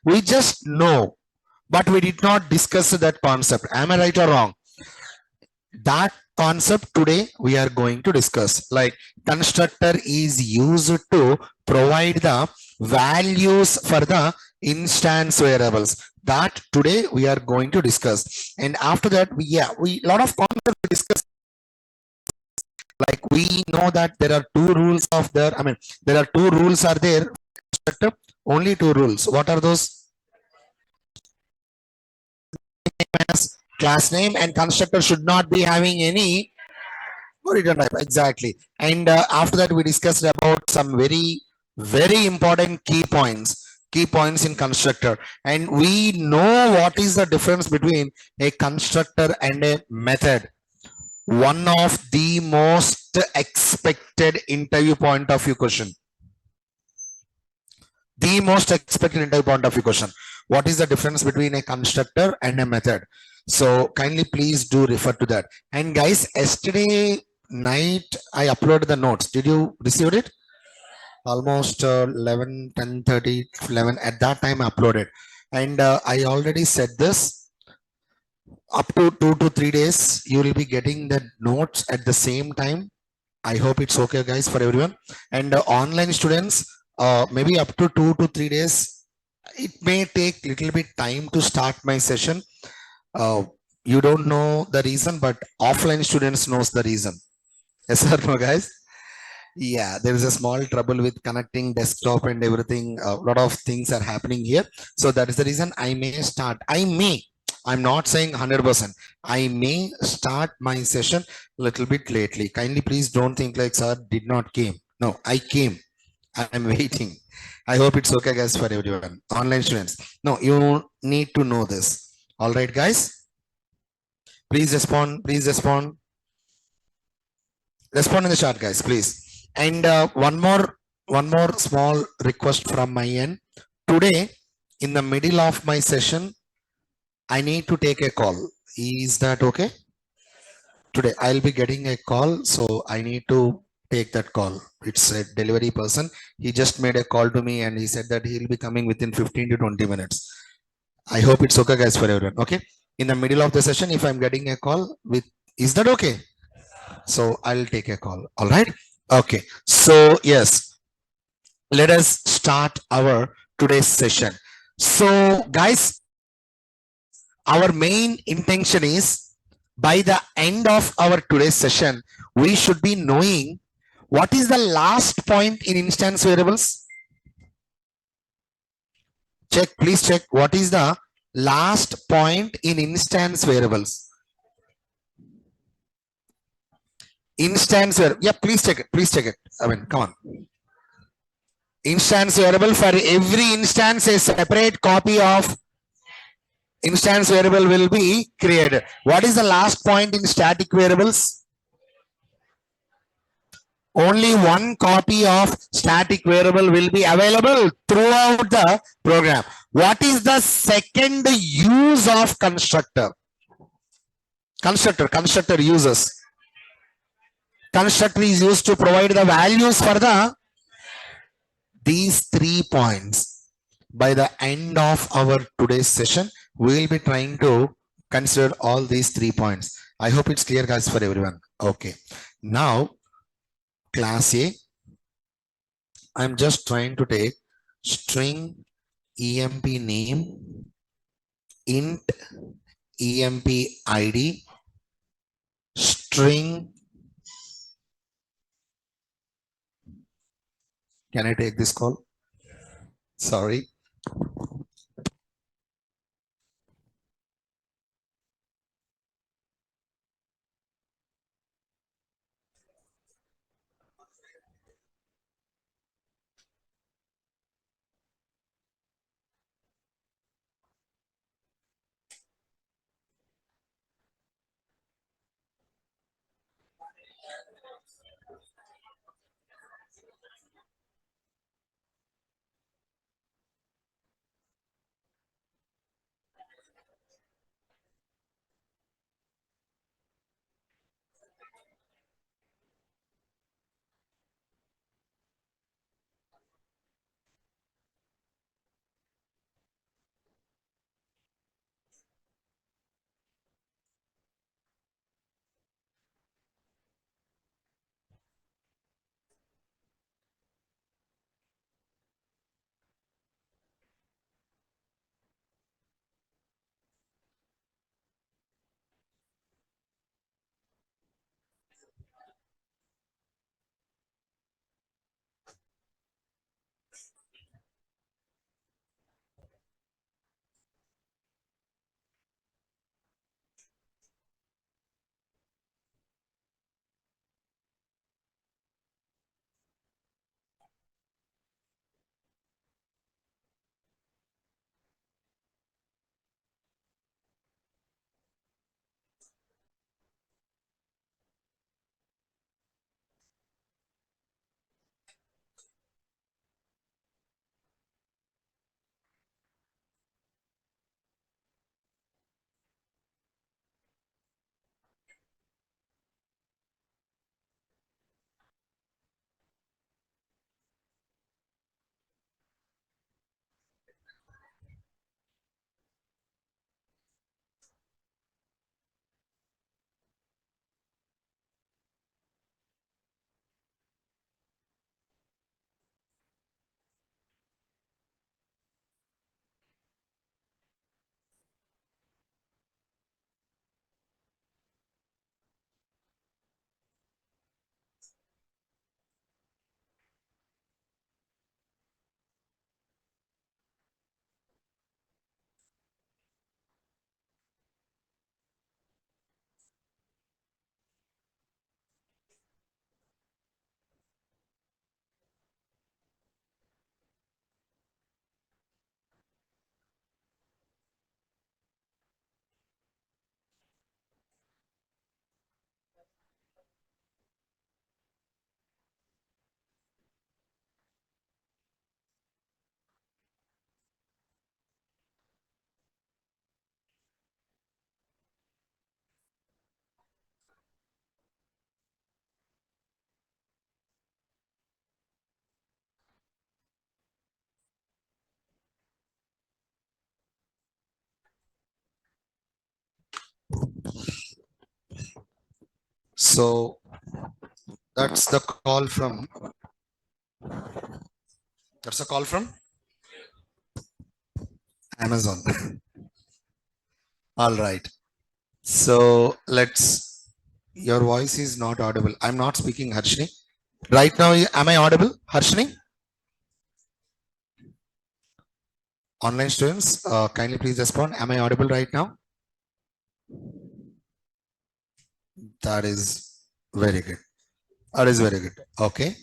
We just know, but we did not discuss that concept. Am I right or wrong? That concept today we are going to discuss. Like constructor is used to provide the values for the instance variables. That today we are going to discuss. And after that, we lot of concepts we discuss. Like we know that there are two rules of there. I mean, there are two rules are there. Only two rules. What are those? Class name and constructor should not be having any return type. Exactly. And after that, we discussed about some very important key points in constructor. And we know what is the difference between a constructor and a method. One of the most expected interview point of view question. The most expected interview point of view question. What is the difference between a constructor and a method? So kindly please do refer to that. And guys, yesterday night I uploaded the notes. Did you receive it? Almost 11, 10, 30, 11 at that time I uploaded. And I already said this, up to 2 to 3 days you will be getting the notes at the same time. I hope it's okay guys for everyone. And online students, maybe up to 2 to 3 days, it may take little bit time to start my session. You don't know the reason, but offline students knows the reason. Yes or no guys? Yeah, there is a small trouble with connecting desktop and everything. A lot of things are happening here. So that is the reason I may start. I'm not saying 100%. I may start my session a little bit lately. Kindly please don't think like sir did not came. No, I came. I'm waiting. I hope it's okay guys for everyone. Online students. No, you need to know this. All right guys. Please respond. Please respond. Respond in the chat guys, please. And one more small request from my end. Today, in the middle of my session, I need to take a call. Is that okay? Today, I'll be getting a call, so I need to take that call. It's a delivery person. He just made a call to me and he said that he'll be coming within 15 to 20 minutes. I hope it's okay, guys, for everyone. Okay. In the middle of the session, if I'm getting a call with, is that okay? So I'll take a call. All right. Okay. So yes, let us start our today's session. So guys, our main intention is by the end of our today's session, we should be knowing what is the last point in instance variables. Check, please check what is the last point in instance variables. Instance variable. Yeah, please check it. Please check it. I mean, come on. Instance variable, for every instance a separate copy of instance variable will be created. What is the last point in static variables? Only one copy of static variable will be available throughout the program. What is the second use of constructor? Constructor uses. Constructor is used to provide the values for these 3 points. By the end of our today's session, we will be trying to consider all these 3 points. I hope it's clear guys for everyone. Okay. Now, class A, I'm just trying to take string emp name, int emp id, string. Can I take this call? Sorry. So that's the call from, that's a call from Amazon. All right. So your voice is not audible. I'm not speaking, Harshini. Right now, am I audible, Harshini? Online students, kindly please respond. Am I audible right now? That is very good. That is very good. Okay.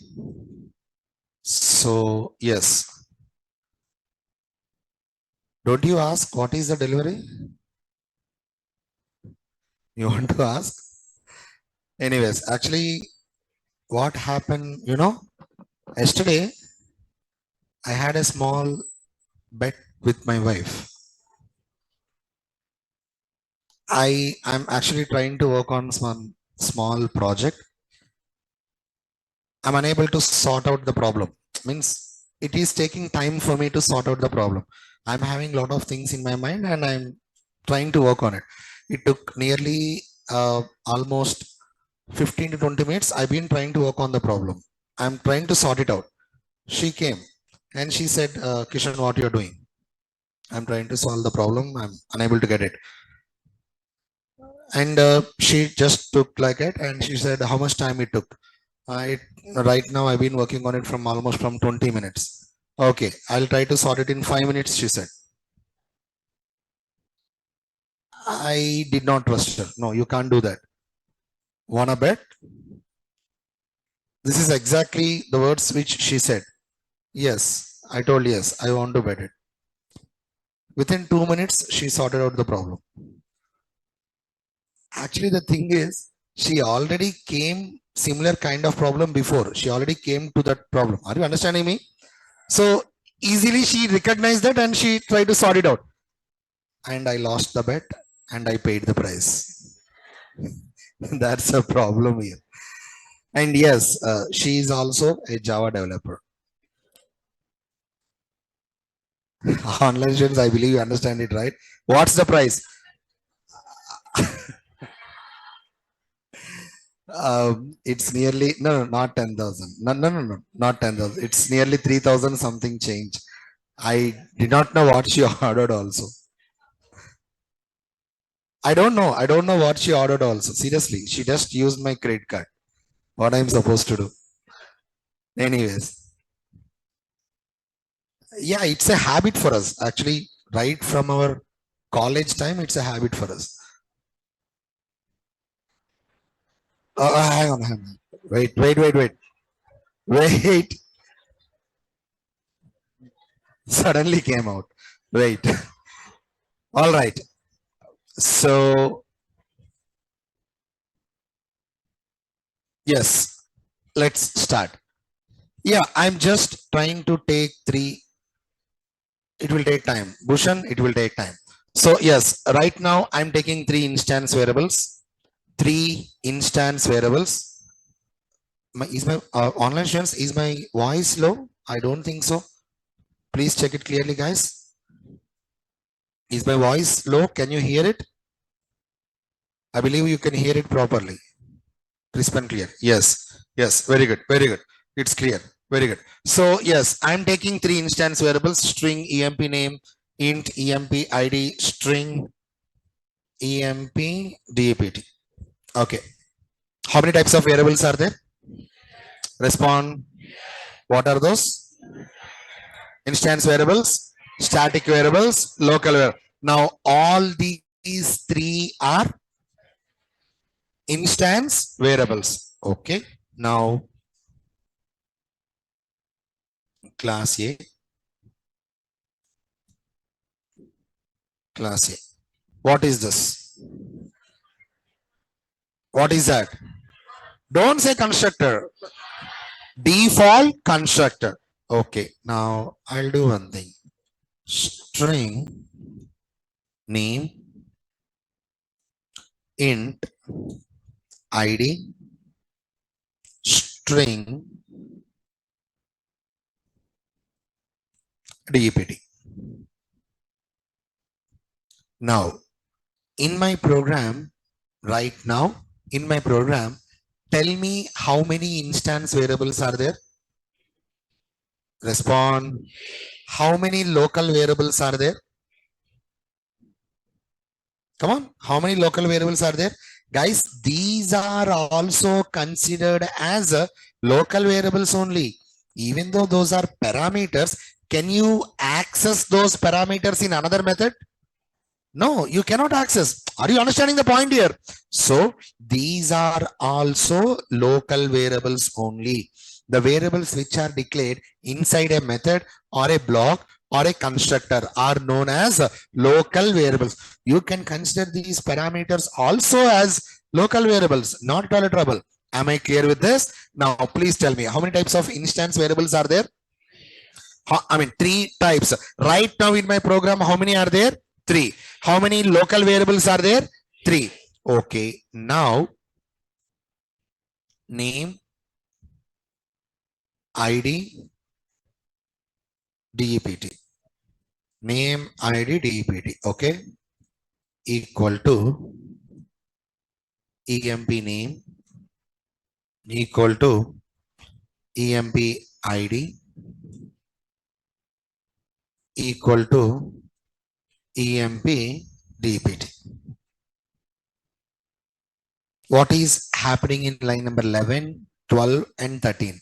So, yes. Don't you ask what is the delivery? You want to ask? Anyways, actually, what happened, yesterday I had a small bet with my wife. I'm actually trying to work on some small project. I'm unable to sort out the problem. Means it is taking time for me to sort out the problem. I'm having a lot of things in my mind and I'm trying to work on it. It took nearly almost 15 to 20 minutes. I've been trying to work on the problem. I'm trying to sort it out. She came and she said, Kishan, what you're doing? I'm trying to solve the problem. I'm unable to get it. And she just took like it and she said how much time it took. Right now I've been working on it from almost from 20 minutes. Okay, I'll try to sort it in 5 minutes, she said. I did not trust her. No, you can't do that. Wanna bet? This is exactly the words which she said. Yes, I told yes, I want to bet it. Within 2 minutes, she sorted out the problem. Actually, the thing is, she already came similar kind of problem before. She already came to that problem. Are you understanding me? So easily she recognized that and she tried to sort it out. And I lost the bet and I paid the price. That's a problem here. And yes, she is also a Java developer. Online students, I believe you understand it, right? What's the price? It's nearly no, not 10,000. No, not 10,000. It's nearly 3,000 something change. I did not know what she ordered also. I don't know. I don't know what she ordered also. Seriously, she just used my credit card. What I'm supposed to do. Anyways, yeah, it's a habit for us. Actually, right from our college time, it's a habit for us. Hang on. Wait. Suddenly came out. Wait. All right. So, yes, let's start. Yeah, I'm just trying to take three. It will take time. Bhushan, it will take time. So, yes, right now I'm taking three instance variables. Three instance variables. Is my online students, is my voice low? I don't think so. Please check it clearly, guys. Is my voice low? Can you hear it? I believe you can hear it properly. Crisp and clear. Yes. Yes. Very good. Very good. It's clear. Very good. So yes, I'm taking three instance variables: string emp name, int emp id, string emp dept. Okay. How many types of variables are there? Respond. What are those? Instance variables, static variables, local variables. Now all these three are instance variables. Okay. Now class A. Class A. What is this? What is that? Don't say constructor. Default constructor. Okay. Now I'll do one thing. String name int id string dept. Now in my program right now in my program Tell me how many instance variables are there? Respond. How many local variables are there? Come on. How many local variables are there? Guys, these are also considered as local variables only. Even though those are parameters, can you access those parameters in another method? No, you cannot access. Are you understanding the point here? So these are also local variables only. The variables which are declared inside a method or a block or a constructor are known as local variables. You can consider these parameters also as local variables, not at all a trouble. Am I clear with this? Now, please tell me how many types of instance variables are there? I mean, three types. Right now in my program, how many are there? Three. How many local variables are there? Three. Okay. Now, name, ID, DEPT. Name, ID, DEPT. Okay. Equal to EMP name equal to EMP ID equal to EMP DEPT. What is happening in line number 11, 12 and 13?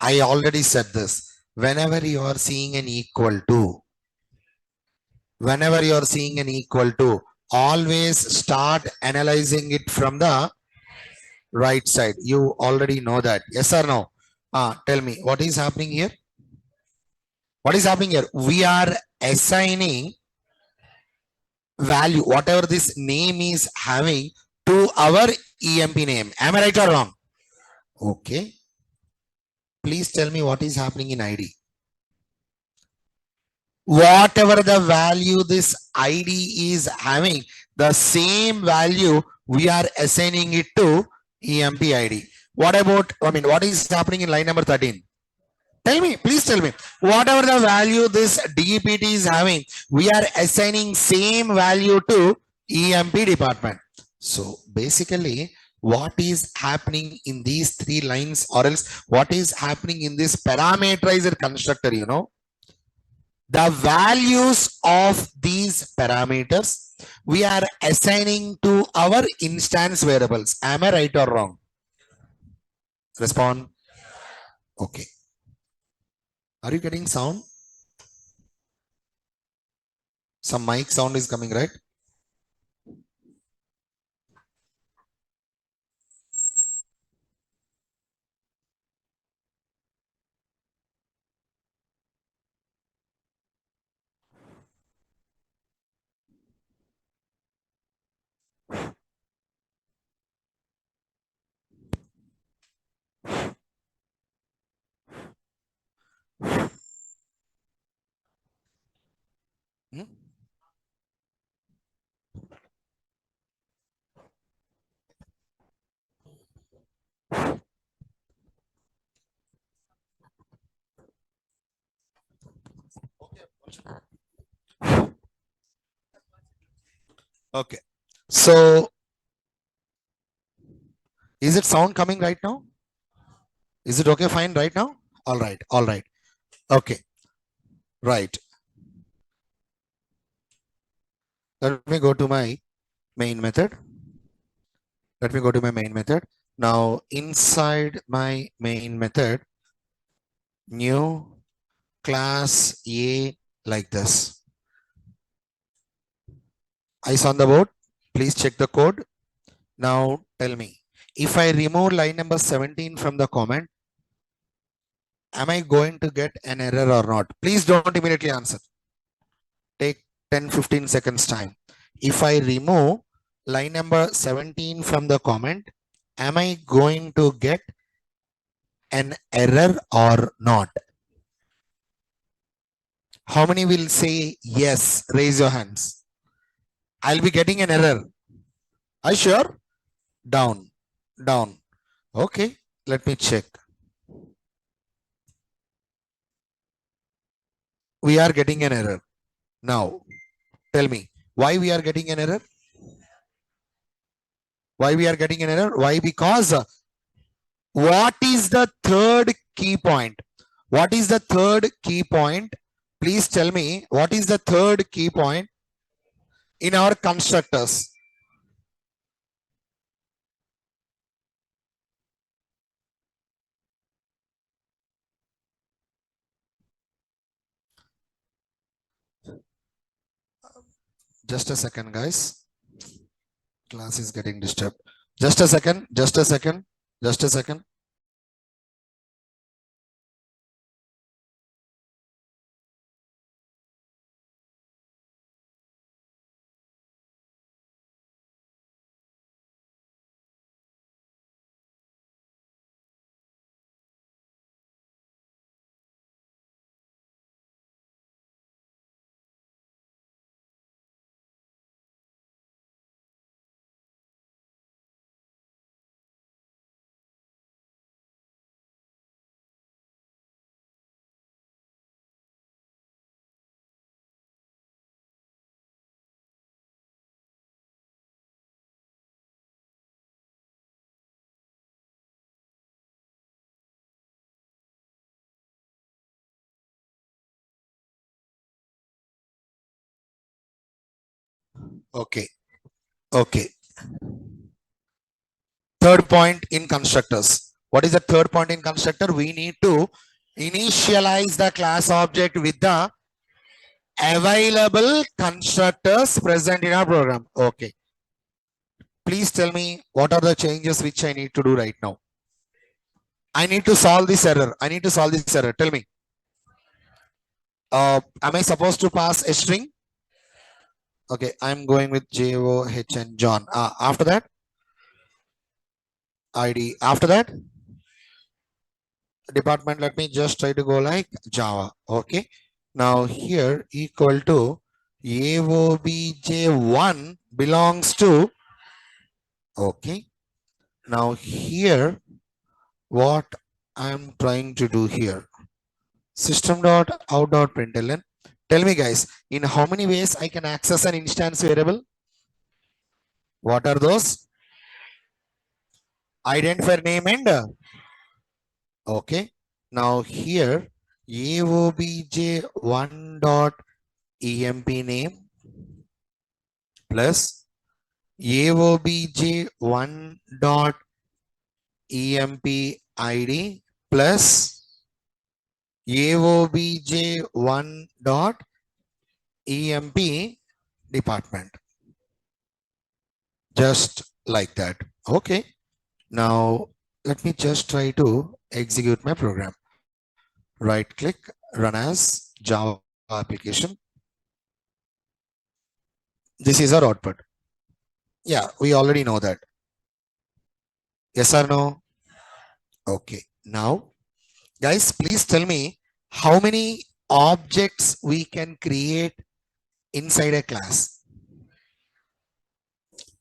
I already said this. Whenever you are seeing an equal to, always start analyzing it from the right side. You already know that. Yes or no? Tell me, what is happening here? What is happening here? We are assigning value, whatever this name is having, to our EMP name. Am I right or wrong? Okay. Please tell me what is happening in ID. Whatever the value this ID is having, the same value we are assigning it to EMP ID. What about, what is happening in line number 13? Tell me, please tell me. Whatever the value this DEPT is having, we are assigning same value to EMP department. So basically, what is happening in these three lines, or else what is happening in this parameterizer constructor, the values of these parameters we are assigning to our instance variables. Am I right or wrong? Respond. Okay. Are you getting sound? Some mic sound is coming, right? Hmm? Okay. So, is it sound coming right now? Is it okay? Fine right now? All right. All right. Okay. Right. Let me go to my main method. Let me go to my main method. Now, inside my main method, new class A like this. Eyes on the board. Please check the code. Now, tell me, if I remove line number 17 from the comment, am I going to get an error or not? Please don't immediately answer. Take 10-15 seconds time. If I remove line number 17 from the comment, am I going to get an error or not? How many will say yes? Raise your hands. I'll be getting an error. Are you sure? Down, down. Okay, let me check. We are getting an error. Now, tell me, why we are getting an error? Why we are getting an error? Why? Because What is the third key point? What is the third key point? Please tell me what is the third key point in our constructors? Just a second, guys. Class is getting disturbed. Just a second. Just a second. Just a second. Okay. Okay. Third point in constructors. What is the third point in constructor? We need to initialize the class object with the available constructors present in our program. Okay. Please tell me what are the changes which I need to do right now. I need to solve this error. I need to solve this error. Tell me. Am I supposed to pass a string? Okay, I'm going with JOH and John. After that, ID. After that, department. Let me just try to go like Java. Okay. Now here equal to AOBJ1 belongs to. Okay. Now here, what I'm trying to do here. System.out.println. Tell me guys, in how many ways I can access an instance variable? What are those? Identifier name and okay. Now here AOBJ1 dot emp name plus AOBJ1 dot emp id plus AOBJ1 dot emp department. Just like that. Okay. Now let me just try to execute my program. Right click, run as Java application. This is our output. Yeah, we already know that. Yes or no? Okay. Now, guys, please tell me how many objects we can create inside a class.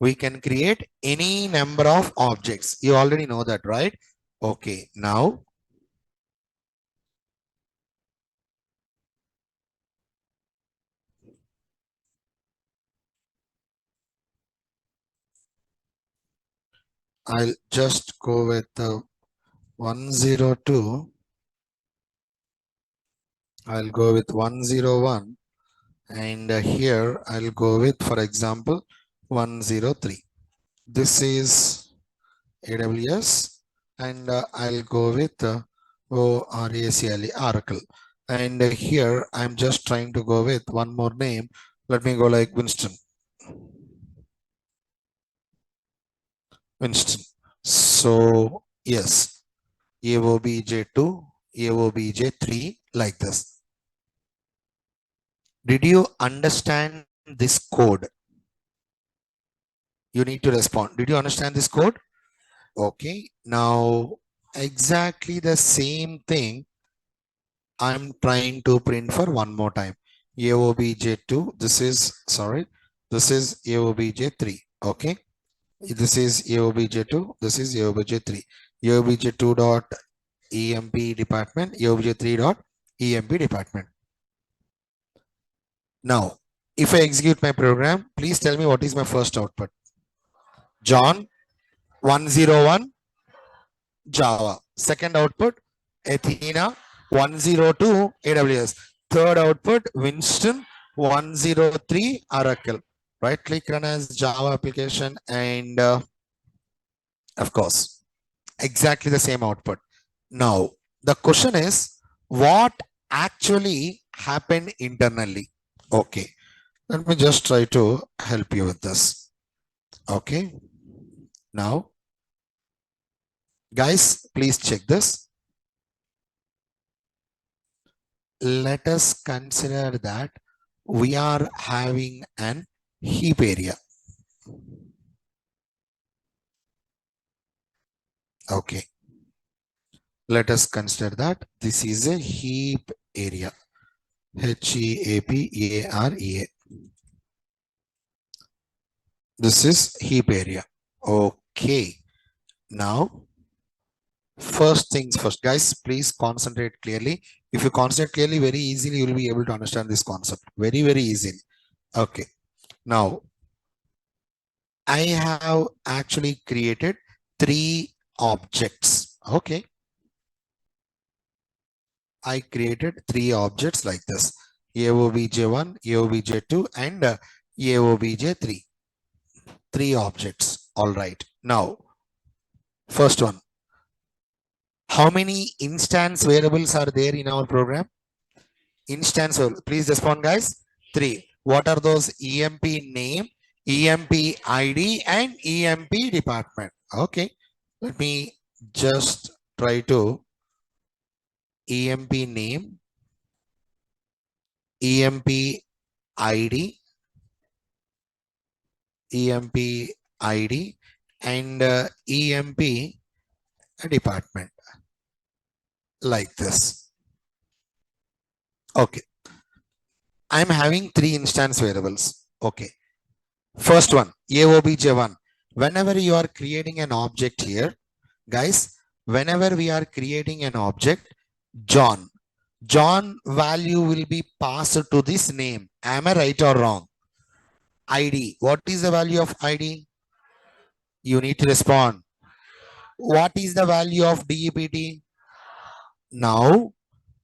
We can create any number of objects. You already know that, right? Okay. Now, I'll just go with 102. I'll go with 101. And here I'll go with, for example, 103. This is AWS, and I'll go with ORACLE, Oracle. And here I'm just trying to go with one more name. Let me go like Winston. Winston. So yes, AOBJ2, AOBJ3 like this. Did you understand this code? You need to respond. Did you understand this code? Okay. Now exactly the same thing I'm trying to print for one more time. AOBJ2. This is, sorry, this is AOBJ3. Okay. This is AOBJ2. This is AOBJ3. AOBJ2 dot emp department, AOBJ3 dot emp department. Now, if I execute my program, please tell me what is my first output. John 101. Java. Second output, Athena 102 AWS. Third output, Winston 103 Oracle. Right click, run as Java application, and of course, exactly the same output. Now, the question is, what actually happened internally? Okay, let me just try to help you with this. Okay, now, guys, please check this. Let us consider that we are having an heap area. Okay, let us consider that this is a heap area. HEAPAREA. This is heap area. Okay, now first things first, guys, please concentrate clearly. If you concentrate clearly, very easily you will be able to understand this concept. Very, very easily. Okay, now I have actually created 3 objects. Okay, I created 3 objects like this: AOBJ1, AOBJ2, and AOBJ3. 3 objects. All right. Now, first one. How many instance variables are there in our program? Instance, please respond, guys. 3. What are those? EMP name, EMP ID, and EMP department. Okay. Let me just try to EMP name, EMP ID, EMP ID, and EMP department, like this. Okay. I'm having 3 instance variables. Okay. First one, AOBJ1. Whenever you are creating an object here, guys, whenever we are creating an object, John value will be passed to this name. Am I right or wrong? ID. What is the value of ID? You need to respond. What is the value of DEPT? Now,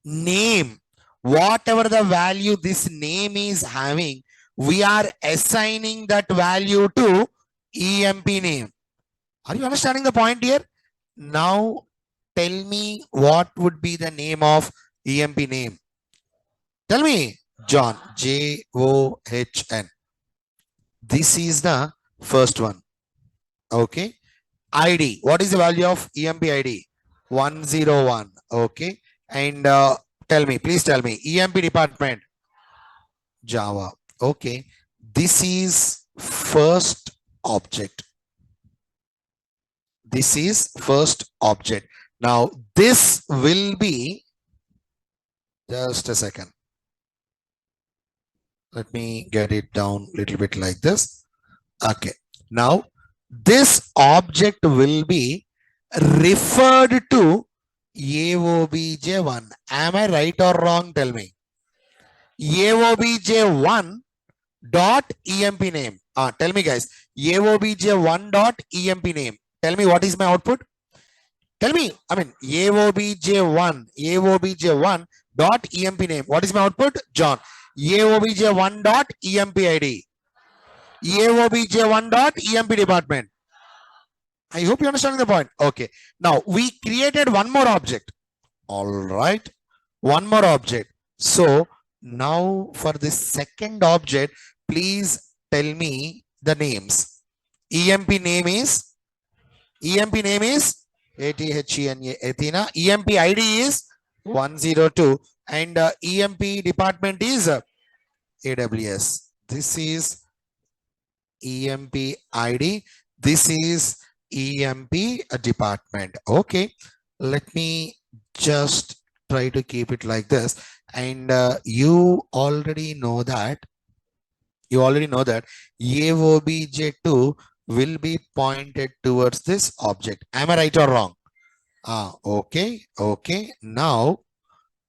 name. Whatever the value this name is having, we are assigning that value to EMP name. Are you understanding the point here? Now, tell me what would be the name of EMP name. Tell me. John. JOHN. This is the first one. Okay. ID. What is the value of EMP ID? 101. Okay. And tell me, please tell me, EMP department. Java. Okay. This is first object. This is first object. Now, this will be, just a second. Let me get it down a little bit like this. Okay. Now, this object will be referred to AOBJ1. Am I right or wrong? Tell me. AOBJ1 dot EMP name. Tell me, guys. AOBJ1 dot EMP name. Tell me, what is my output? Tell me. I mean, AOBJ1 dot EMP name. What is my output? John. AOBJ1 dot EMP ID. AOBJ1 dot EMP department. I hope you understand the point. Okay. Now we created one more object. All right. One more object. So now for the second object, please tell me the names. EMP name is ATHENA. Athena. EMP ID is 102, and EMP department is AWS. This is EMP ID. This is EMP department. Okay, let me just try to keep it like this. And you already know that AOBJ2 will be pointed towards this object. Am I right or wrong? Okay. Now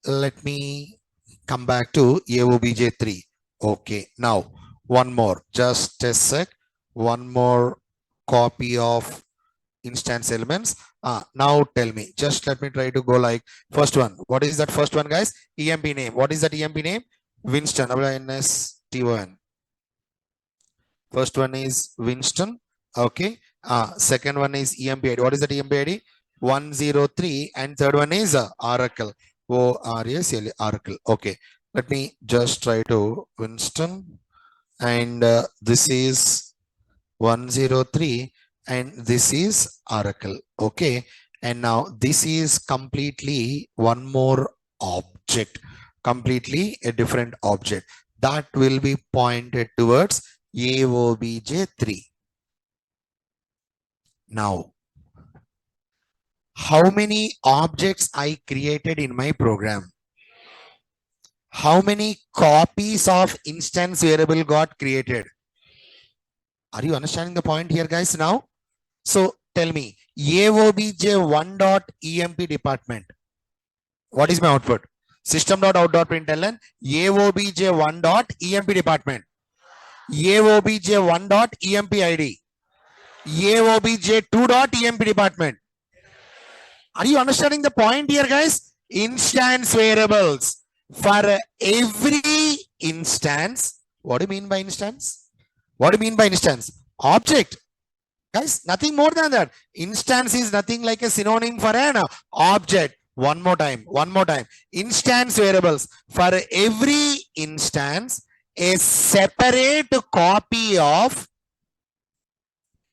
let me come back to AOBJ3. Okay, now one more, just a sec. One more copy of instance elements. Now tell me, just let me try to go like first one. What is that first one, guys? EMP name. What is that EMP name? Winston. WINSTON. First one is Winston. Okay. Second one is EMP ID. What is that EMP ID? 103. And third one is Oracle. ORACL, Oracle. Okay. Let me just try to Winston. And this is 103. And this is Oracle. Okay. And now this is completely one more object. Completely a different object. That will be pointed towards AOBJ3. Now, how many objects I created in my program? How many copies of instance variable got created? Are you understanding the point here, guys, now? So tell me, AOBJ1.emp department. What is my output? System.out.println AOBJ1.emp department. AOBJ1.emp ID. AOBJ2.emp department. Are you understanding the point here, guys? Instance variables for every instance. What do you mean by instance? What do you mean by instance? Object. Guys, nothing more than that. Instance is nothing like a synonym for an object. One more time. Instance variables. For every instance, a separate copy of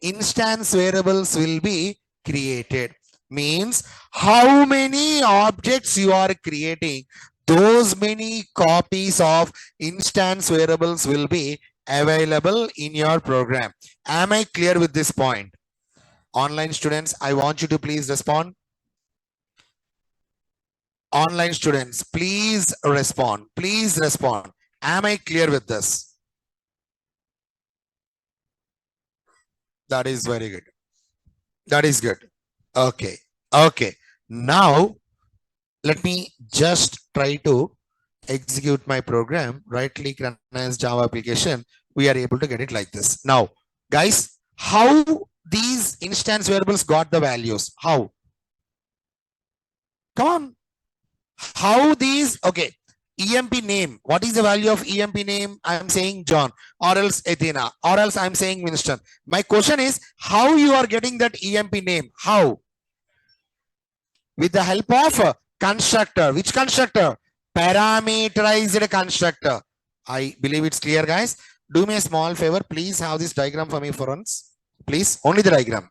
instance variables will be created. Means how many objects you are creating, those many copies of instance variables will be available in your program. Am I clear with this point? Online students, I want you to please respond. Online students, please respond. Please respond. Am I clear with this? That is very good. That is good. Okay. Okay. Now, let me just try to execute my program. Right click, run as Java application. We are able to get it like this. Now, guys, how these instance variables got the values? How? Come on. How these, okay. EMP name. What is the value of EMP name? I'm saying John, or else Athena, or else I'm saying Winston. My question is, how you are getting that EMP name? How? With the help of a constructor. Which constructor? Parameterized constructor. I believe it's clear, guys. Do me a small favor. Please have this diagram for me for once. Please, only the diagram.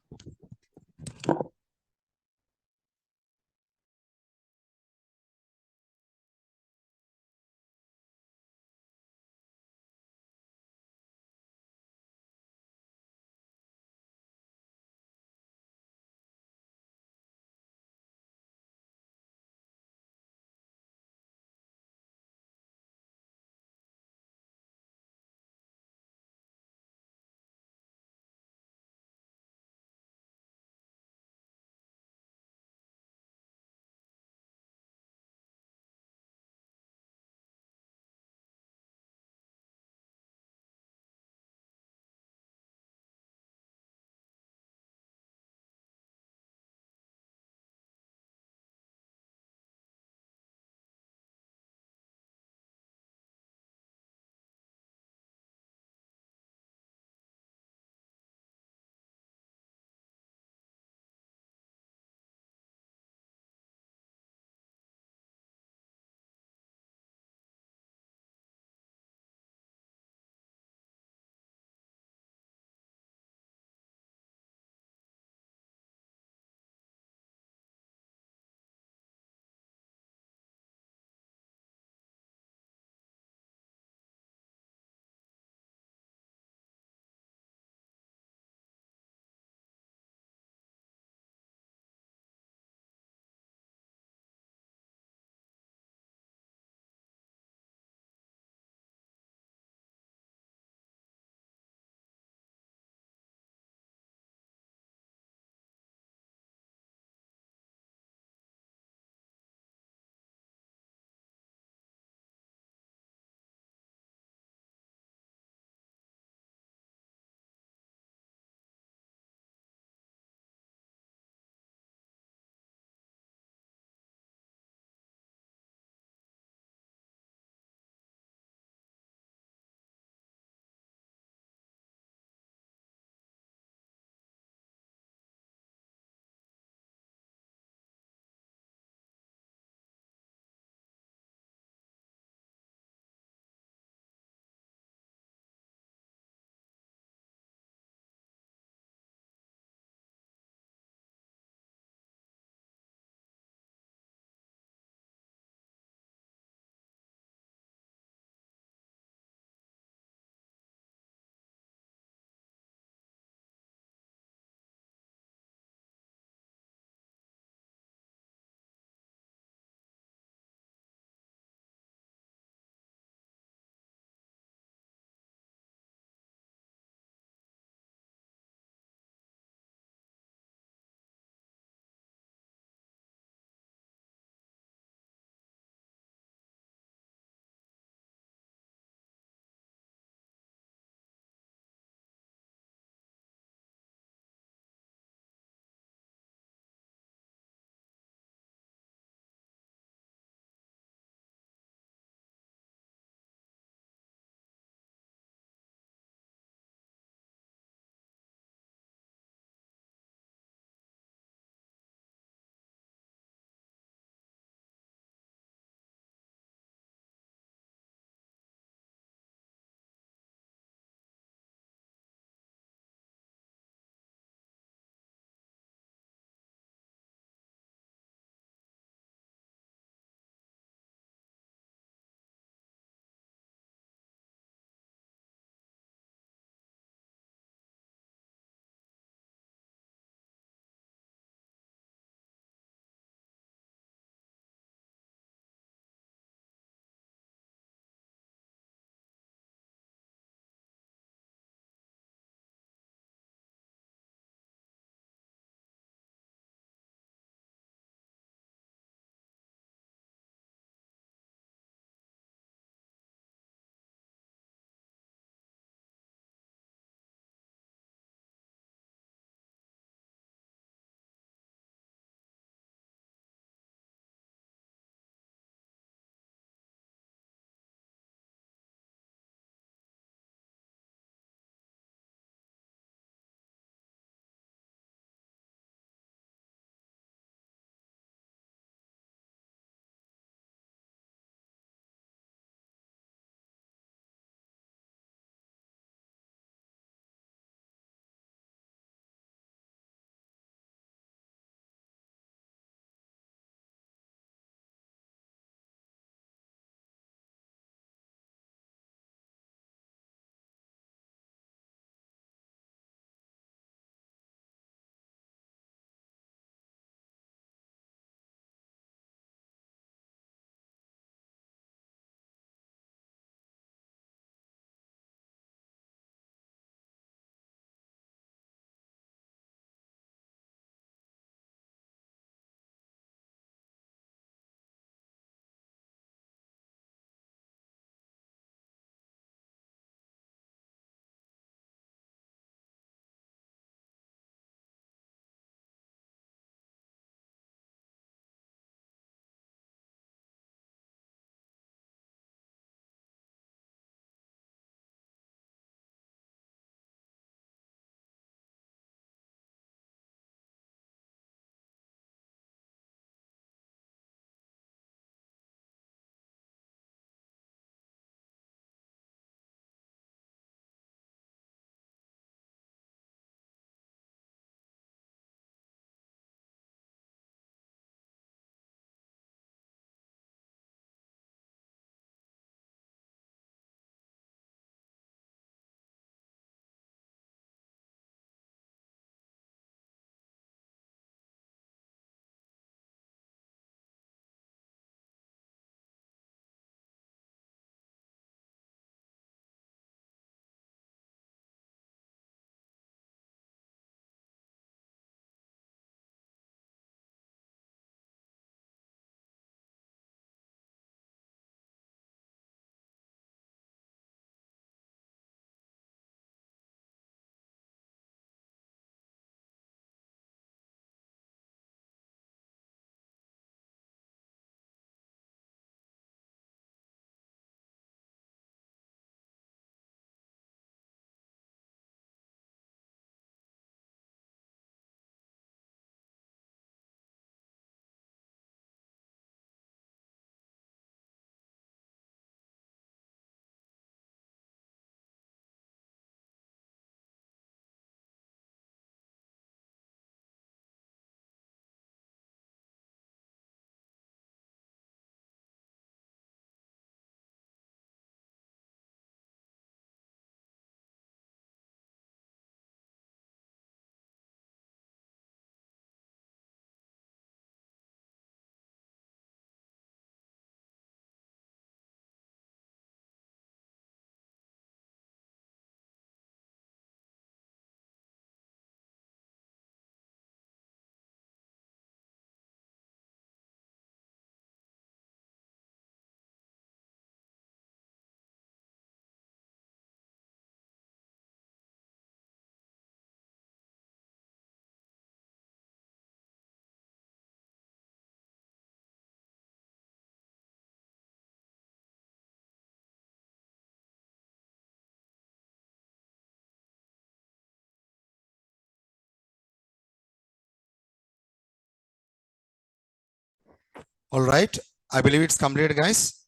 All right. I believe it's completed, guys.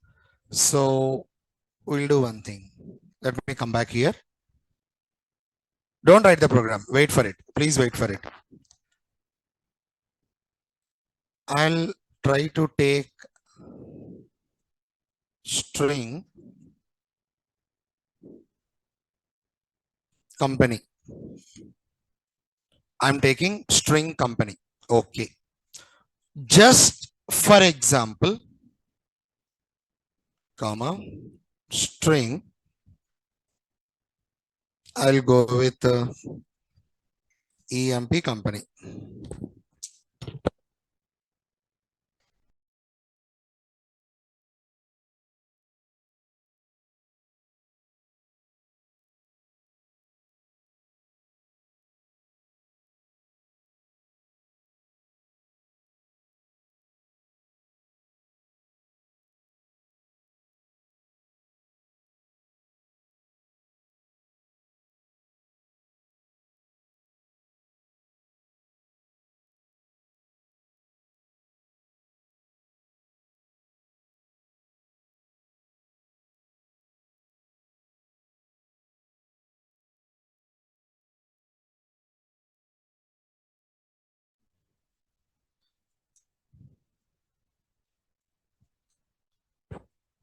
So we'll do one thing. Let me come back here. Don't write the program. Wait for it. Please wait for it. I'll try to take string company. I'm taking string company. Okay. Just for example, comma, string. I'll go with EMP company.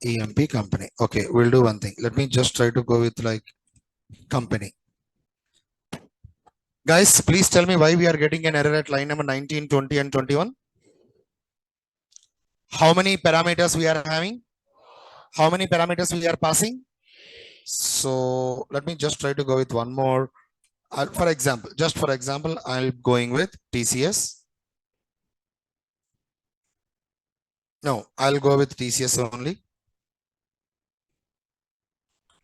EMP company. Okay, we'll do one thing. Let me just try to go with like company. Guys, please tell me why we are getting an error at line number 19, 20, and 21. How many parameters we are having? How many parameters we are passing? So let me just try to go with one more. For example, I'm going with TCS. No, I'll go with TCS only.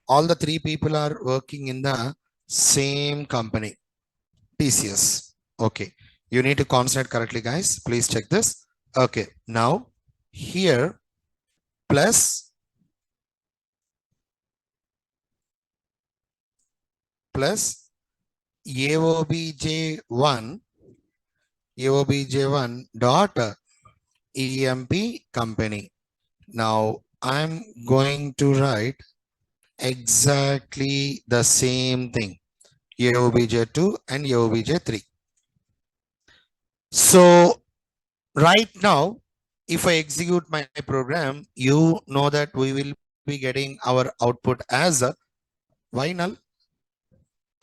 All the three people are working in the same company, TCS. Okay, you need to concentrate correctly, guys. Please check this. Okay, now here plus AOBJ1 dot EMP company. Now I'm going to write exactly the same thing, AOBJ2 and AOBJ3. So right now, if I execute my program, you know that we will be getting our output as a why null.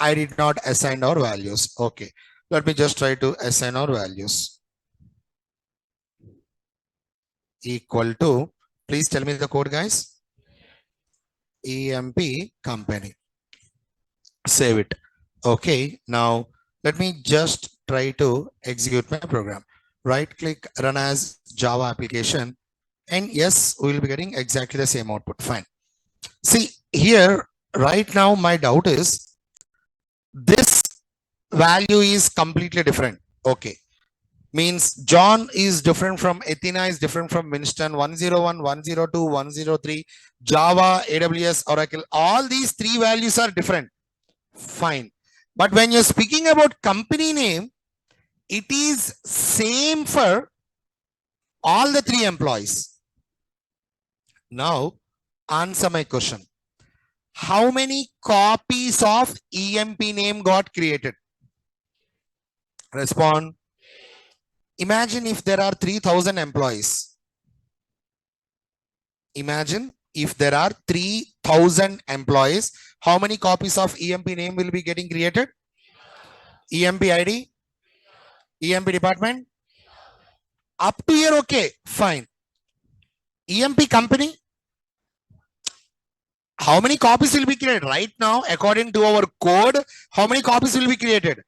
I did not assign our values. Okay, let me just try to assign our values. Equal to, please tell me the code, guys. EMP company. Save it. Okay, now let me just try to execute my program. Right click, run as Java application. And yes, we will be getting exactly the same output. Fine. See here, right now, my doubt is this value is completely different. Okay. Means John is different from Athena, is different from Winston, 101, 102, 103, Java, AWS, Oracle. All these three values are different. Fine. But when you're speaking about company name, it is same for all the three employees. Now, answer my question. How many copies of EMP name got created? Respond. Imagine if there are 3,000 employees. Imagine if there are 3,000 employees, how many copies of EMP name will be getting created? EMP ID, EMP department. Up to here, okay, fine. EMP company, how many copies will be created? Right now, according to our code, how many copies will be created?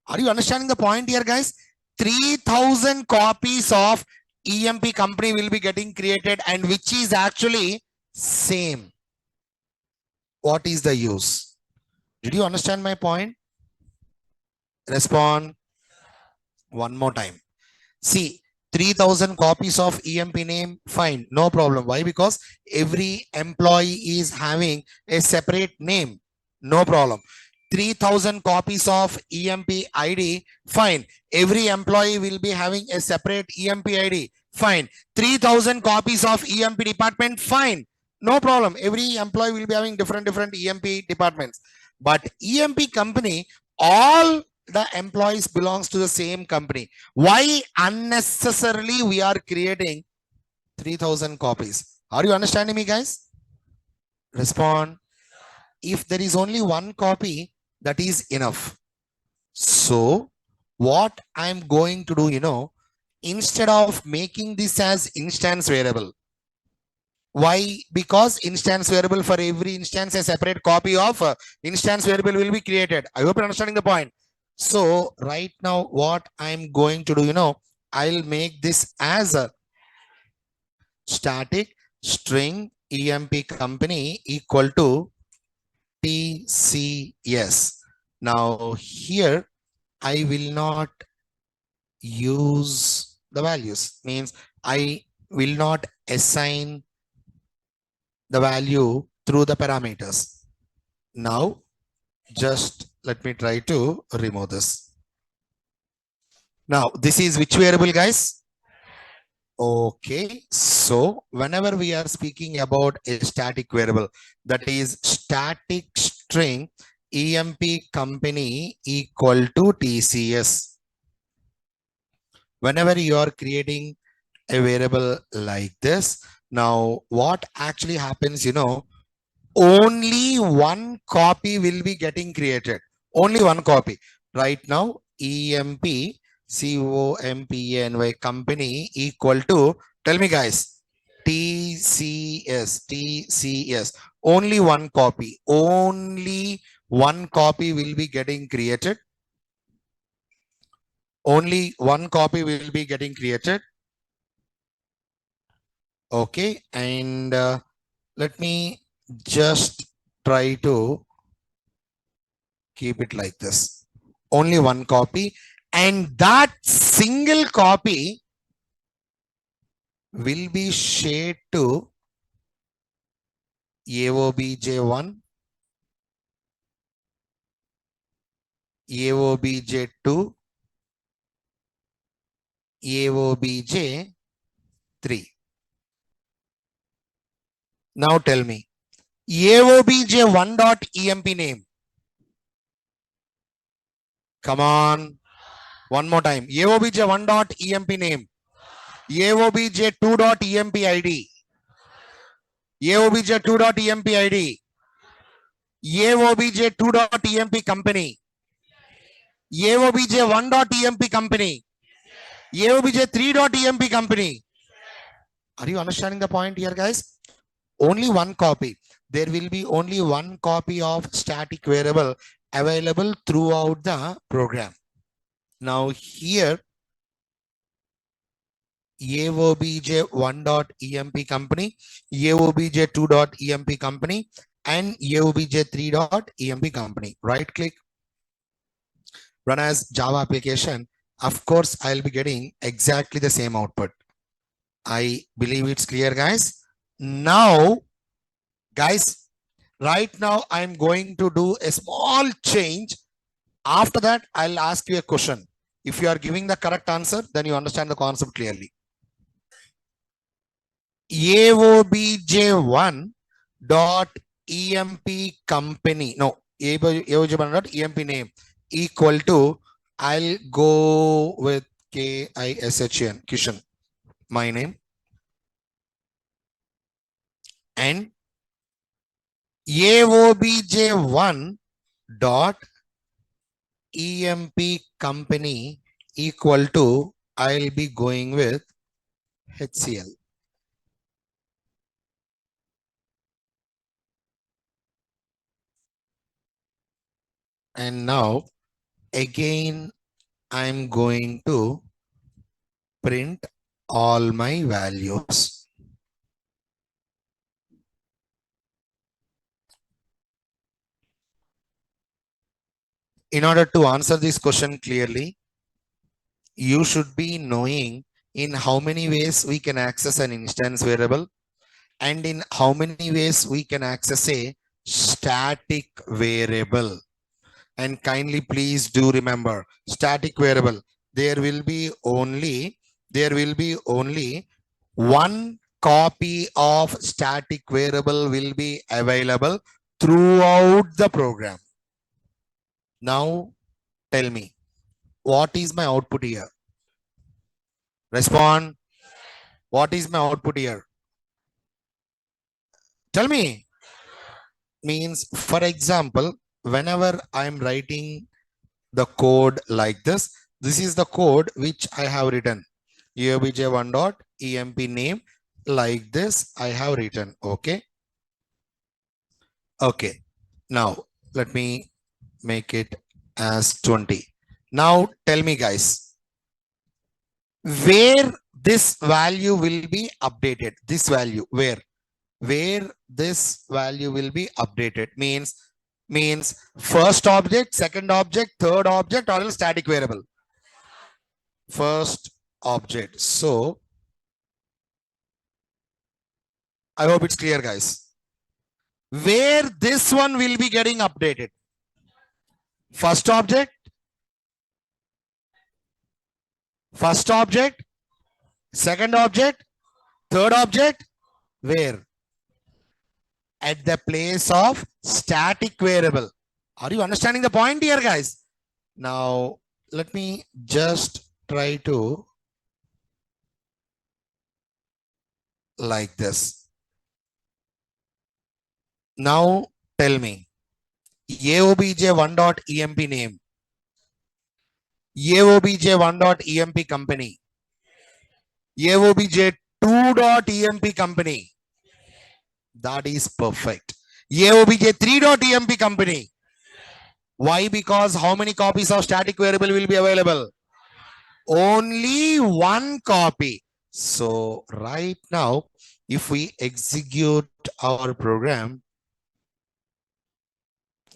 Are you understanding the point here, guys? 3,000 copies of EMP company will be getting created, and which is actually same. What is the use? Did you understand my point? Respond one more time. See, 3,000 copies of EMP name, fine, no problem. Why? Because every employee is having a separate name, no problem. 3,000 copies of EMP ID, fine. Every employee will be having a separate EMP ID, Fine. 3,000 copies of EMP department. Fine. No problem. Every employee will be having different EMP departments. But EMP company, all the employees belongs to the same company. Why unnecessarily we are creating 3,000 copies? Are you understanding me, guys? Respond. If there is only one copy, that is enough. So what I'm going to do, instead of making this as instance variable, why? Because instance variable, for every instance, a separate copy of instance variable will be created. I hope you're understanding the point. So right now, what I'm going to do, I'll make this as a static string EMP company equal to TCS. Now here, I will not use the values, means I will not assign the value through the parameters. Now, just let me try to remove this. Now, this is which variable, guys? Okay, so whenever we are speaking about a static variable, that is static string EMP company equal to TCS. Whenever you are creating a variable like this, now what actually happens, only one copy will be getting created. Only one copy. Right now, EMP COMPANY company equal to, tell me guys, TCS. Only one copy. Only one copy will be getting created. Only one copy will be getting created. Okay, and let me just try to keep it like this. Only one copy, and that single copy will be shared to AOBJ1, AOBJ2, AOBJ3. Now tell me, AOBJ1.EMP name. Come on. One more time. AOBJ1.EMP name. AOBJ2.EMP ID. AOBJ2.EMP ID. AOBJ2.EMP company. AOBJ1.EMP company. AOBJ3.EMP company. Are you understanding the point here, guys? Only one copy. There will be only one copy of static variable available throughout the program. Now here, AOBJ1.EMP company, AOBJ2.EMP company, and AOBJ3.EMP company. Right click, run as Java application. Of course, I'll be getting exactly the same output. I believe it's clear, guys. Now, guys, right now I'm going to do a small change. After that, I'll ask you a question. If you are giving the correct answer, then you understand the concept clearly. AOBJ1.EMP company. No, AOBJ1.EMP name equal to, I'll go with KISHN, Kishan, my name. And AOBJ1.EMP company equal to, I'll be going with HCL. And now again, I'm going to print all my values. In order to answer this question clearly, you should be knowing in how many ways we can access an instance variable and in how many ways we can access a static variable. And kindly please do remember, static variable, there will be only there will be only one copy of static variable will be available throughout the program. Now tell me, what is my output here? Respond. What is my output here? Tell me. Means, for example, whenever I'm writing the code like this is the code which I have written. eobj1.emp name, like this I have written. Okay. Okay. Now let me make it as 20. Now tell me, guys, where this value will be updated. This value, where this value will be updated means first object, second object, third object, or else static variable. First object. So I hope it's clear, guys. Where this one will be getting updated. First object, second object, third object. Where? At the place of static variable. Are you understanding the point here, guys? Now let me just try to like this. Now tell me, eobj1.emp name, eobj1.emp company, eobj2.emp company. That is perfect. eobj3.emp company. Why? Because how many copies of static variable will be available? Only one copy. So right now, if we execute our program,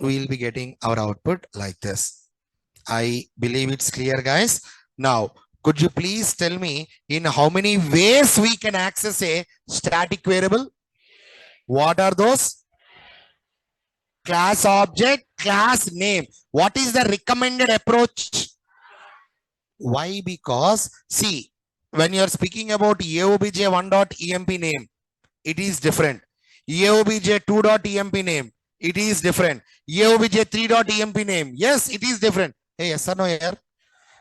we will be getting our output like this. I believe it's clear, guys. Now, could you please tell me in how many ways we can access a static variable? What are those? Class object, class name. What is the recommended approach? Why? Because see, when you are speaking about eobj1.emp name, it is different. eobj2.emp name, it is different. eobj3.emp name, yes, it is different. Hey, yes or no here?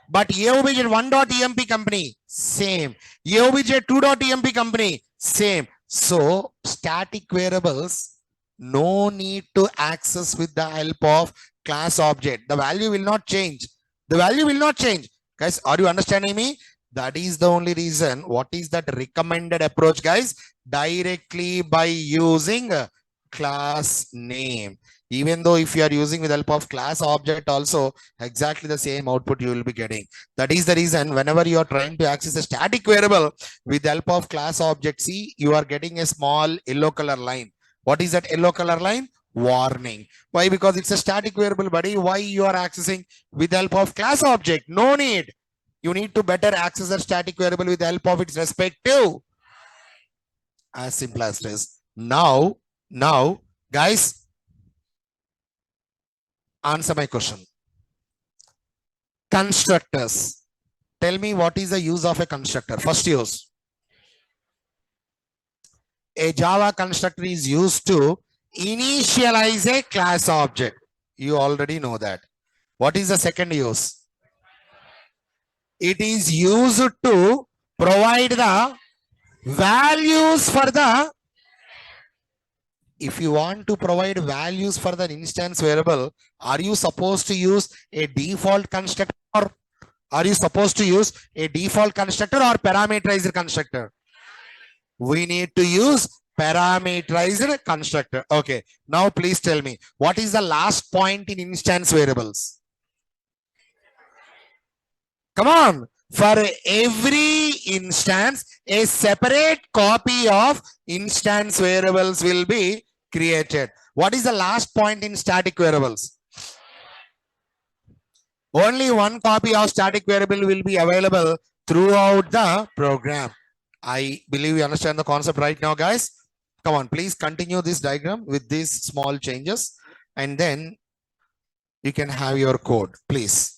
But eobj1.emp company, same. eobj2.emp company, same. So static variables, no need to access with the help of class object. The value will not change. The value will not change. Guys, are you understanding me? That is the only reason. What is that recommended approach, guys? Directly by using class name. Even though if you are using with help of class object also, exactly the same output you will be getting. That is the reason whenever you are trying to access a static variable with the help of class object, see, you are getting a small yellow color line. What is that yellow color line? Warning. Why? Because it's a static variable, buddy. Why you are accessing with the help of class object? No need. You need to better access a static variable with the help of its respective. As simple as this. Now, guys, answer my question. Constructors. Tell me what is the use of a constructor. First use. A Java constructor is used to initialize a class object. You already know that. What is the second use? It is used to provide the values for the, if you want to provide values for the instance variable, are you supposed to use a default constructor, or are you supposed to use a default constructor or parameterized constructor? We need to use parameterized constructor. Okay. Now please tell me, what is the last point in instance variables? Come on. For every instance, a separate copy of instance variables will be created. What is the last point in static variables? Only one copy of static variable will be available throughout the program. I believe you understand the concept right now, guys. Come on, please continue this diagram with these small changes, and then you can have your code, please.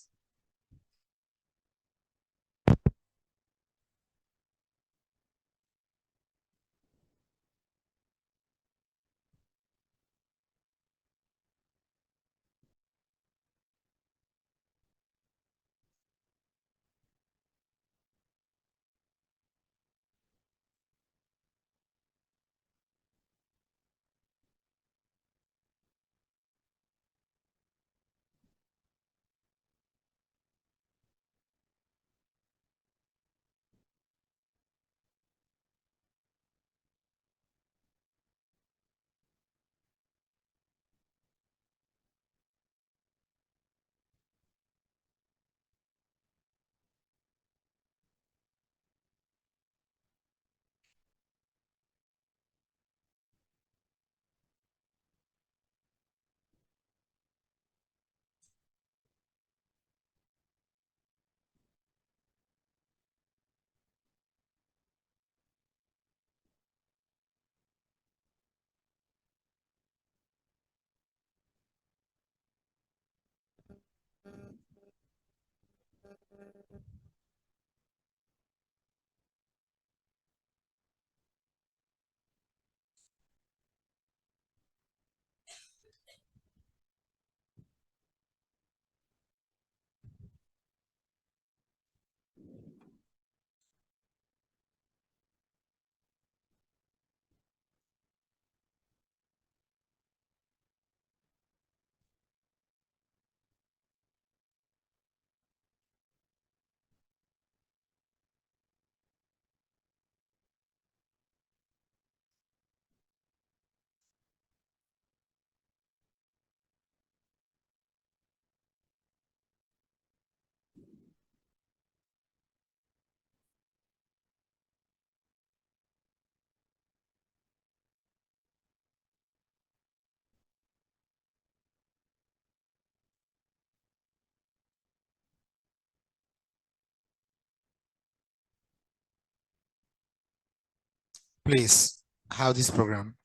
Please have this program.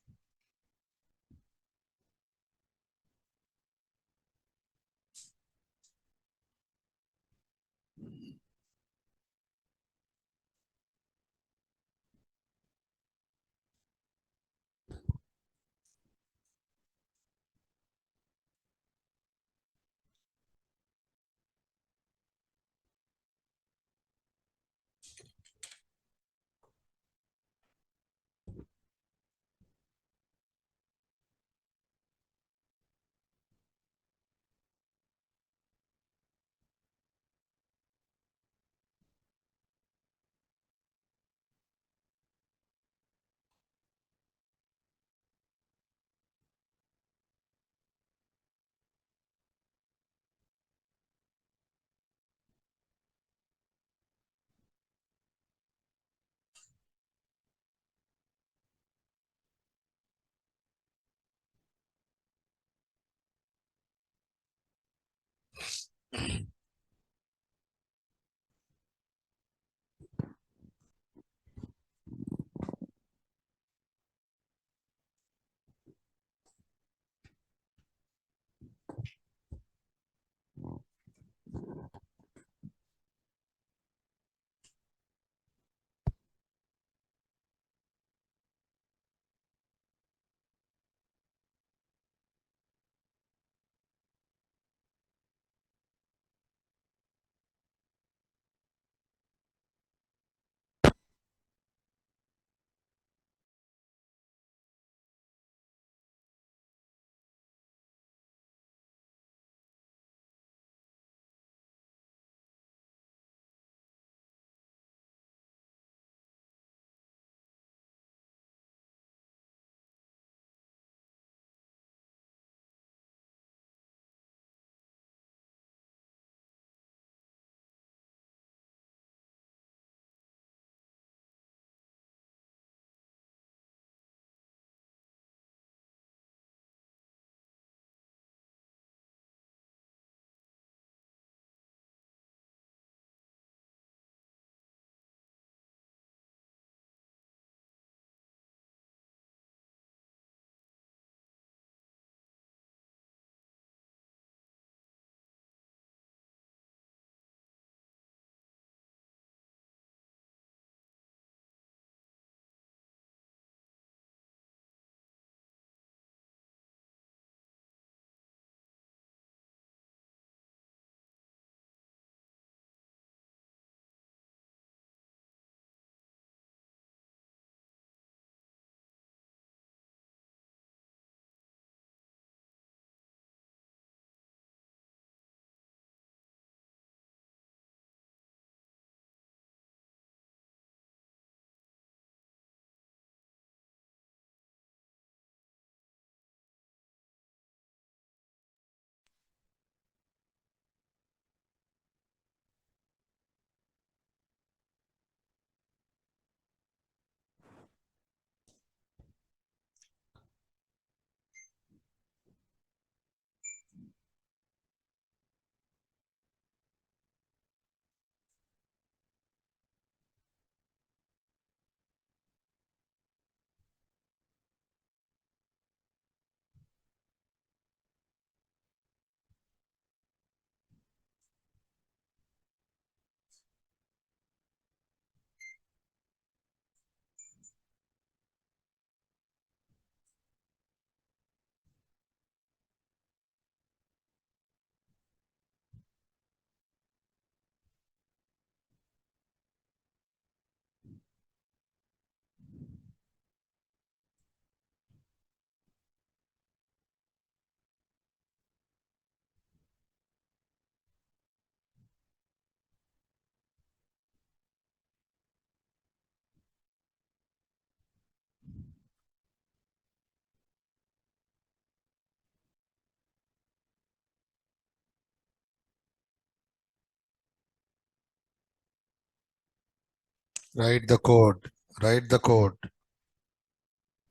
Write the code. Write the code.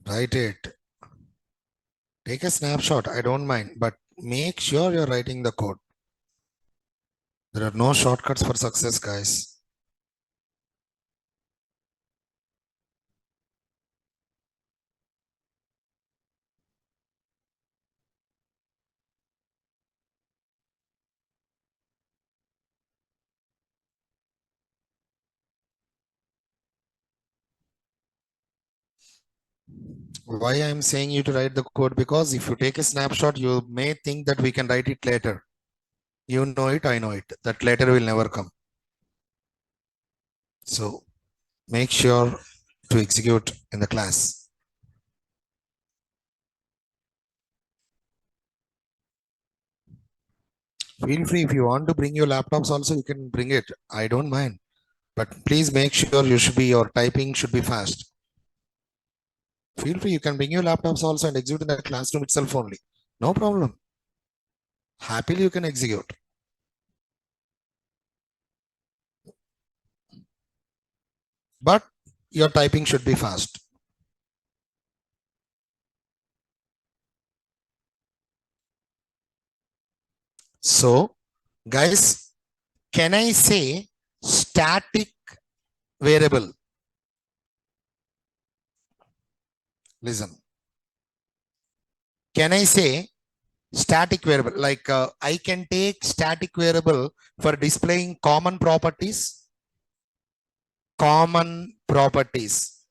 Write it. Take a snapshot. I don't mind, but make sure you're writing the code. There are no shortcuts for success, guys. Why I'm saying you to write the code? Because if you take a snapshot, you may think that we can write it later. You know it, I know it. That later will never come. So make sure to execute in the class. Feel free, if you want to bring your laptops also, you can bring it. I don't mind. But please make sure your typing should be fast. Feel free, you can bring your laptops also and execute in the classroom itself only. No problem. Happily you can execute. But your typing should be fast. So, guys, can I say static variable? Listen. Can I say static variable? Like I can take static variable for displaying common properties. Common properties.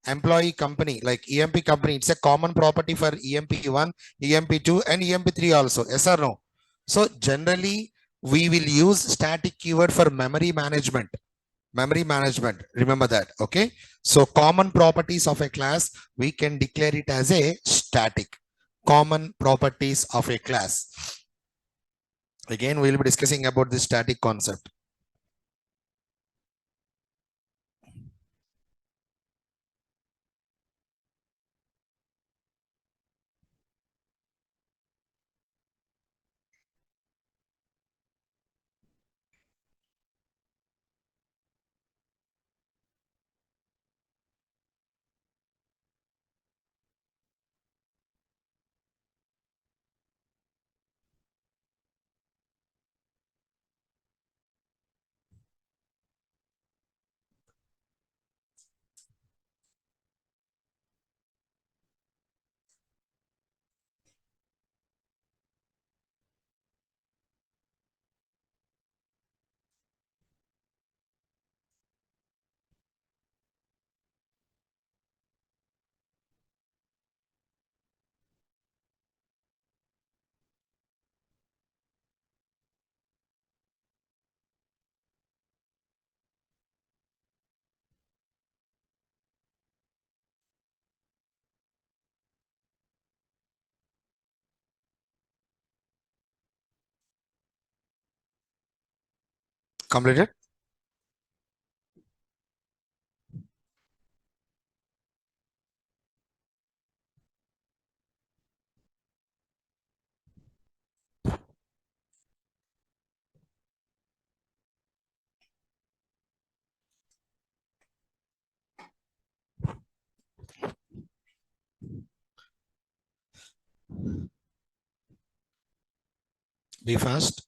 Employee company, like EMP company, it's a common property for EMP1, EMP2, and EMP3 also. Yes or no? So generally, we will use static keyword for memory management. Memory management, remember that. Okay, so common properties of a class, we can declare it as a static. Common properties of a class. Again, we'll be discussing about this static concept. Completed? Be fast.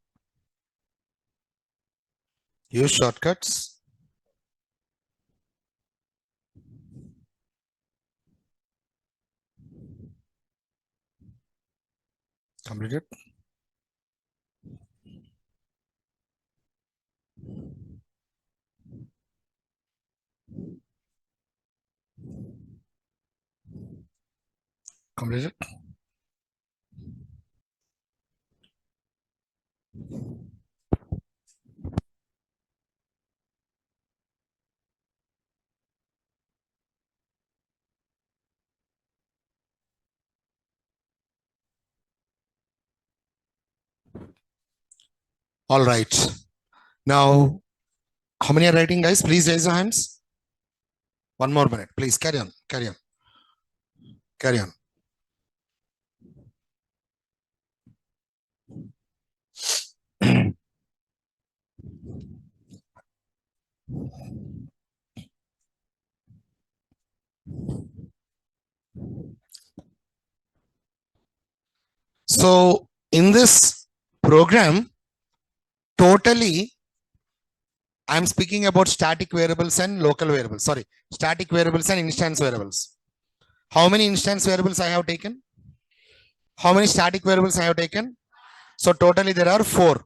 Use shortcuts. Completed. Completed. All right. Now, how many are writing, guys? Please raise your hands. One more minute. Please carry on. Carry on. Carry on. So in this program, totally, I'm speaking about static variables and local variables. Sorry, static variables and instance variables. How many instance variables I have taken? How many static variables I have taken? So totally there are 4.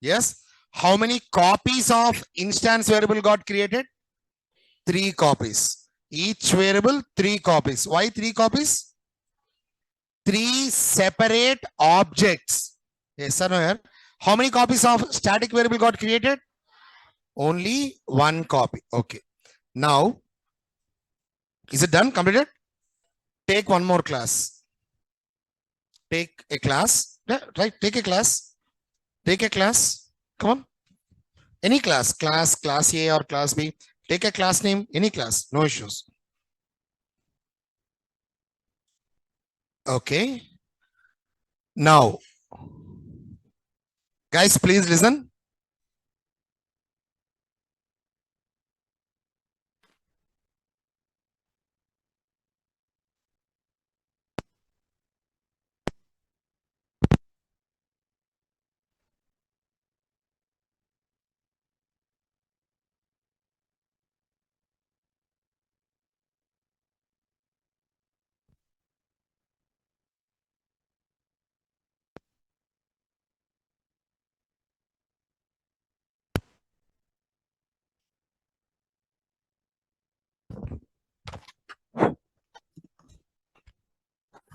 Yes. How many copies of instance variable got created? 3 copies. Each variable 3 copies. Why 3 copies? 3 separate objects. Yes, sir. No, how many copies of static variable got created? Only 1 copy. Okay. Now, is it done? Completed? Take one more class. Take a class. Yeah, right. Take a class. Take a class. Come on. Any class. Class A or class B. Take a class name. Any class. No issues. Okay. Now, guys, please listen.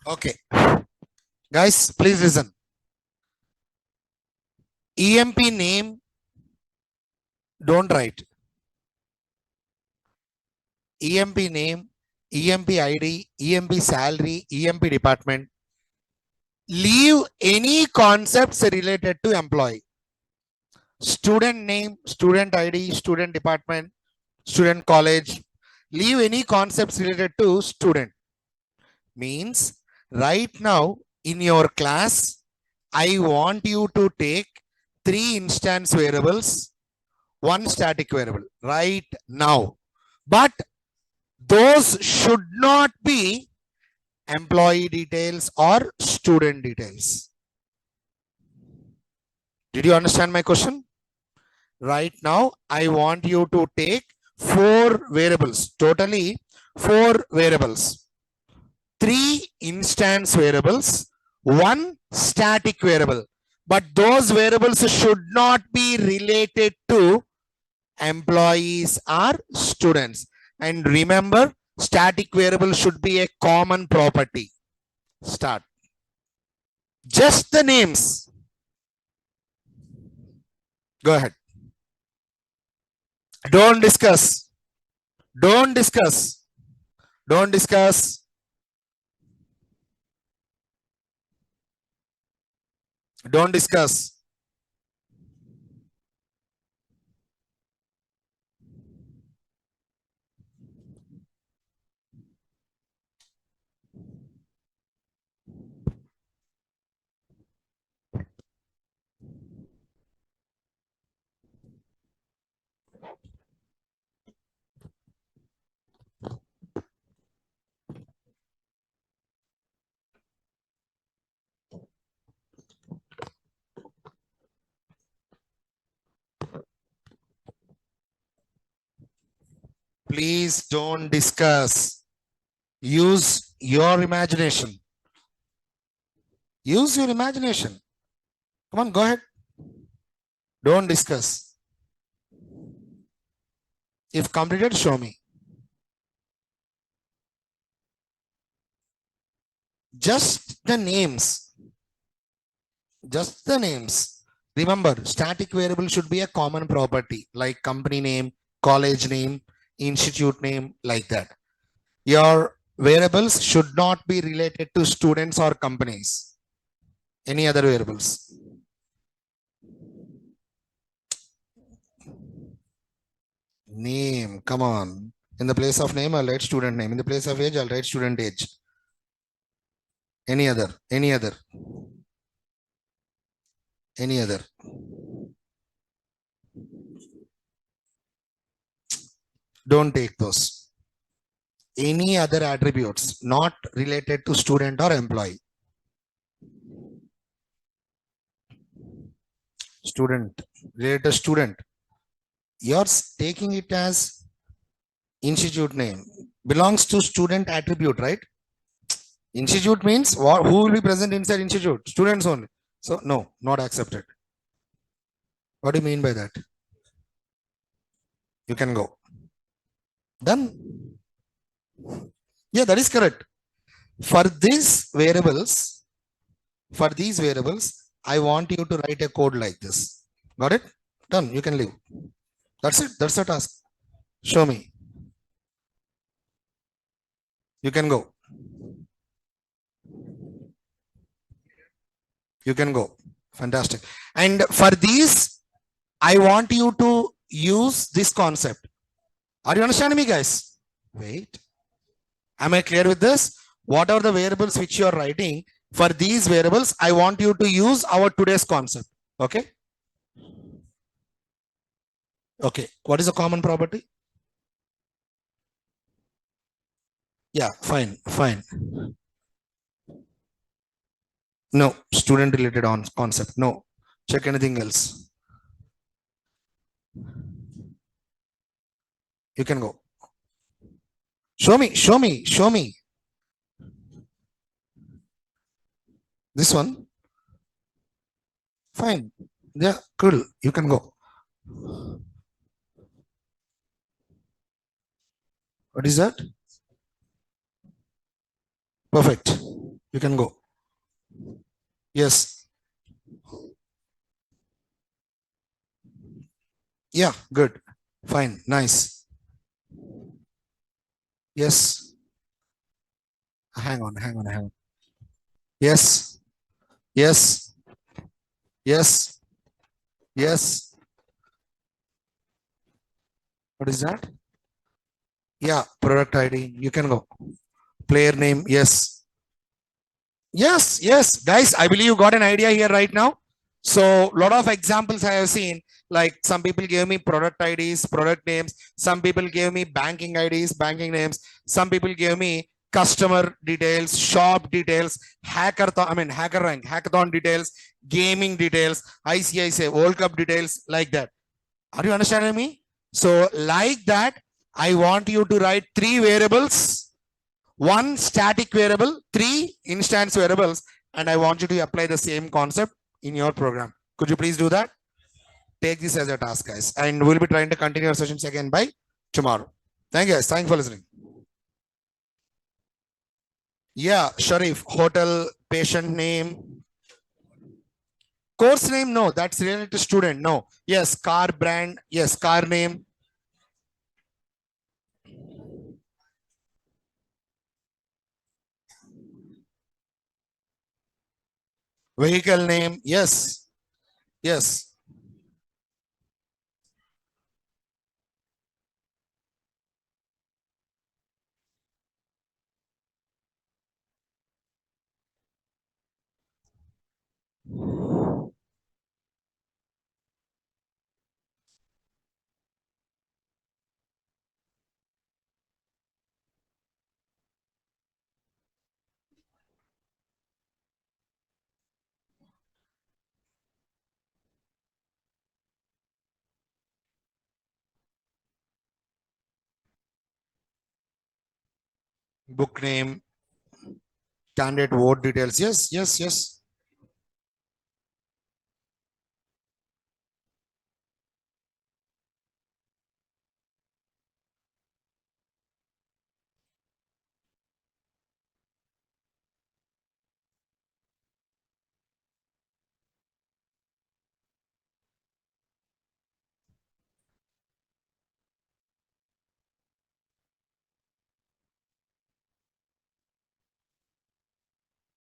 Okay. Guys, please listen. EMP name, don't write. EMP name, EMP ID, EMP salary, EMP department. Leave any concepts related to employee. Student name, student ID, student department, student college. Leave any concepts related to student. Means right now in your class, I want you to take 3 instance variables, 1 static variable right now. But those should not be employee details or student details. Did you understand my question? Right now, I want you to take 4 variables, totally 4 variables, 3 instance variables, 1 static variable. But those variables should not be related to employees or students. And remember, static variable should be a common property. Start. Just the names. Go ahead. Don't discuss. Don't discuss. Don't discuss. Don't discuss. Please don't discuss. Use your imagination. Use your imagination. Come on, go ahead. Don't discuss. If completed, show me. Just the names. Just the names. Remember, static variable should be a common property like company name, college name, institute name, like that. Your variables should not be related to students or companies. Any other variables? Name, come on. In the place of name, I'll write student name. In the place of age, I'll write student age. Any other? Any other? Any other? Don't take those. Any other attributes not related to student or employee. Student, related student. You're taking it as institute name. Belongs to student attribute, right? Institute means what, who will be present inside institute? Students only. So no, not accepted. What do you mean by that? You can go. Done. Yeah, that is correct. For these variables, I want you to write a code like this. Got it? Done. You can leave. That's it. That's the task. Show me. You can go. You can go. Fantastic. And for these, I want you to use this concept. Are you understanding me, guys? Wait. Am I clear with this? What are the variables which you are writing? For these variables, I want you to use our today's concept. Okay. Okay. What is a common property? Yeah, fine, fine. No, student related on concept. No, check anything else. You can go. Show me, show me, show me. This one. Fine. Yeah, cool. You can go. What is that? Perfect. You can go. Yes. Yeah, good. Fine. Nice. Yes. Hang on, hang on, hang on. Yes. Yes. Yes. Yes. What is that? Yeah, product ID. You can go. Player name. Yes. Yes, yes, guys, I believe you got an idea here right now. So a lot of examples I have seen, like some people gave me product IDs, product names. Some people gave me banking IDs, banking names. Some people gave me customer details, shop details, hacker rank, hackathon details, gaming details, ICICI World Cup details, like that. Are you understanding me? So like that, I want you to write 3 variables, 1 static variable, 3 instance variables, and I want you to apply the same concept in your program. Could you please do that? Take this as a task, guys, and we'll be trying to continue our sessions again by tomorrow. Thank you, guys. Thank you for listening. Yeah, Sharif, hotel, patient name, course name. No, that's related to student. No. Yes, car brand. Yes, car name. Vehicle name. Yes. Yes. Book name, candidate vote details. Yes, yes, yes.